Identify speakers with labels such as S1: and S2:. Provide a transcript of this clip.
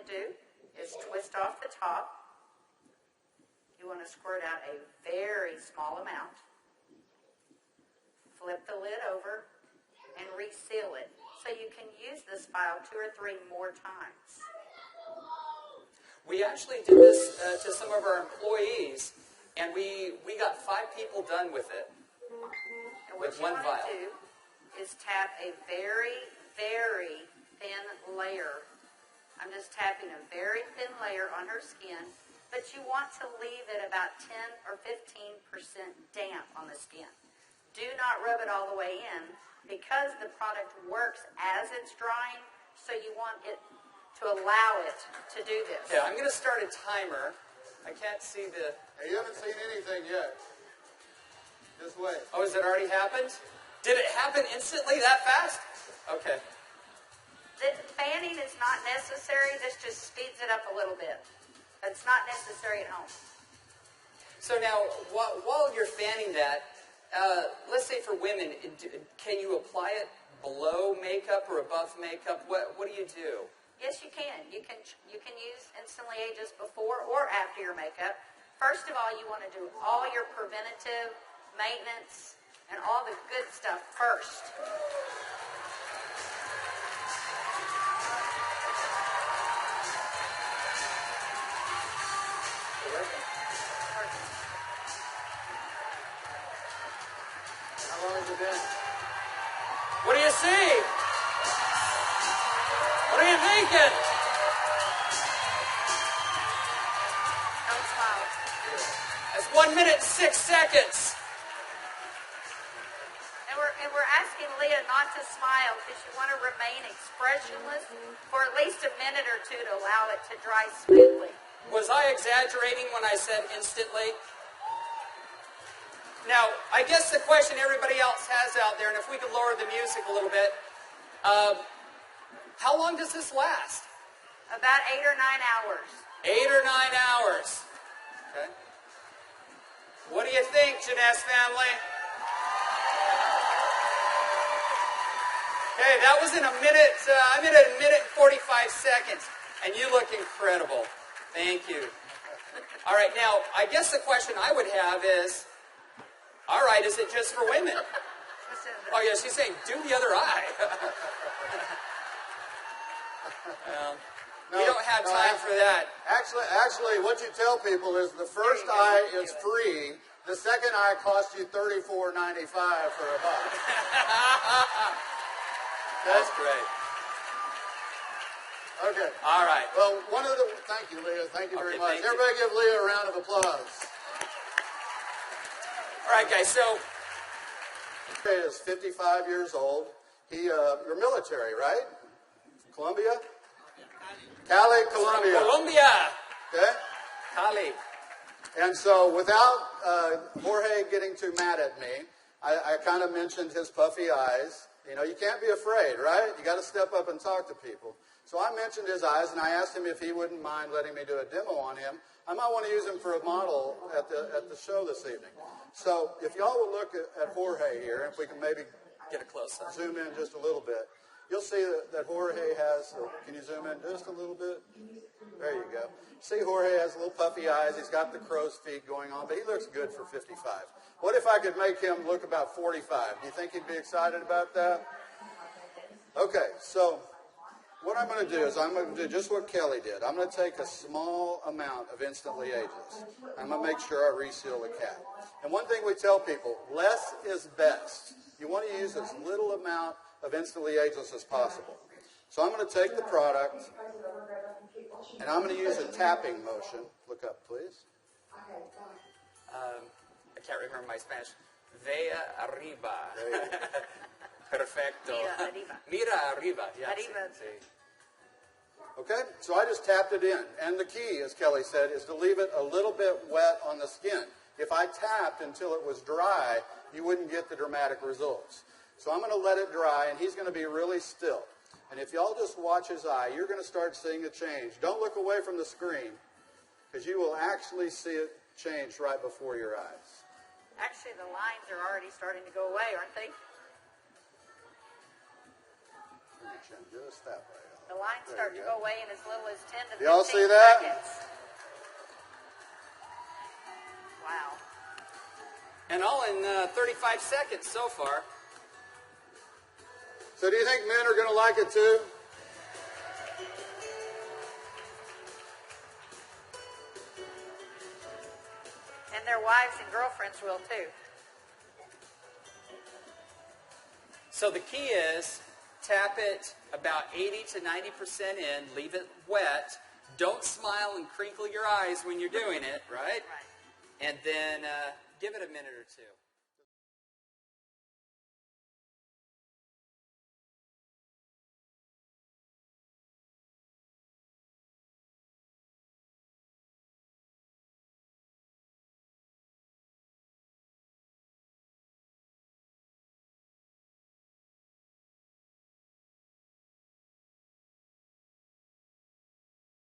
S1: to do is twist off the top. You want to squirt out a very small amount. Flip the lid over and reseal it so you can use this file 2 or 3 more times.
S2: We actually did this to some of our employees, and we got 5 people done with it.
S1: And what you want to do is tap a very, very thin layer. I'm just tapping a very thin layer on her skin, but you want to leave it about 10 or 15% damp on the skin. Do not rub it all the way in because the product works as it's drying, so you want it to allow it to do this.
S2: Yeah, I'm going to start a timer. I can't see the...
S3: Hey, you haven't seen anything yet. Just wait.
S2: Oh, has it already happened? Did it happen instantly that fast? Okay.
S1: The fanning is not necessary. This just speeds it up a little bit. It's not necessary at home.
S2: So now, while you're fanning that, let's say for women, can you apply it below makeup or above makeup? What do you do?
S1: Yes, you can. You can use Instantly Ageless before or after your makeup. First of all, you want to do all your preventative maintenance and all the good stuff first.
S3: How long has it been?
S2: What do you see? What are you thinking?
S1: Don't smile.
S2: That's 1 minute and 6 seconds.
S1: And we're asking Leah not to smile because you want to remain expressionless for at least a minute or 2 to allow it to dry smoothly.
S2: Was I exaggerating when I said instantly? Now, I guess the question everybody else has out there, and if we could lower the music a little bit, how long does this last?
S1: About 8 or 9 hours.
S2: 8 or 9 hours. Okay. What do you think, Jeunesse family? Okay, that was in a minute. I'm at 1 minute and 45 seconds, and you look incredible. Thank you. All right, now, I guess the question I would have is, all right, is it just for women? Oh, yeah, she's saying, do the other eye. We don't have time for that.
S3: Actually, what you tell people is the first eye is free. The second eye costs you $34.95 for a buck.
S2: That's great.
S3: Okay.
S2: All right.
S3: Well, thank you, Leah. Thank you very much. Everybody give Leah a round of applause.
S2: All right, guys, so...
S3: He is 55 years old. You're military, right? Colombia? Cali, Colombia.
S2: Colombia.
S3: Okay?
S2: Cali.
S3: And so without Jorge getting too mad at me, I kind of mentioned his puffy eyes. You know, you can't be afraid, right? You got to step up and talk to people. So I mentioned his eyes, and I asked him if he wouldn't mind letting me do a demo on him. I might want to use him for a model at the show this evening. So if y'all will look at Jorge here, if we can maybe
S2: get a close-up,
S3: zoom in just a little bit, you'll see that Jorge has, can you zoom in just a little bit? There you go. See, Jorge has little puffy eyes. He's got the crow's feet going on, but he looks good for 55. What if I could make him look about 45? Do you think he'd be excited about that? Okay, so what I'm going to do is I'm going to do just what Kelly did. I'm going to take a small amount of Instantly Ageless. I'm going to make sure I reseal the cap. And one thing we tell people, less is best. You want to use as little amount of Instantly Ageless as possible. So I'm going to take the product, and I'm going to use a tapping motion. Look up, please.
S2: I can't remember my Spanish. Vea arriba. Perfecto.
S1: Mira arriba.
S2: Mira arriba. Yeah,
S1: Arriba.
S2: sí.
S3: Okay, so I just tapped it in. And the key, as Kelly said, is to leave it a little bit wet on the skin. If I tapped until it was dry, you wouldn't get the dramatic results. So I'm going to let it dry, and he's going to be really still. And if y'all just watch his eye, you're going to start seeing a change. Don't look away from the screen, because you will actually see it change right before your eyes.
S1: Actually, the lines are already starting to go away, aren't they?
S3: Just that way.
S1: The lines start to go away in as little as 10 to 15
S3: Y'all see that?
S1: seconds. Wow.
S2: And all in 35 seconds so far.
S3: So do you think men are going to like it too?
S1: And their wives and girlfriends will too.
S2: So the key is tap it about 80 to 90% in, leave it wet. Don't smile and crinkle your eyes when you're doing it, right?
S1: Right.
S2: And then give it a minute or two.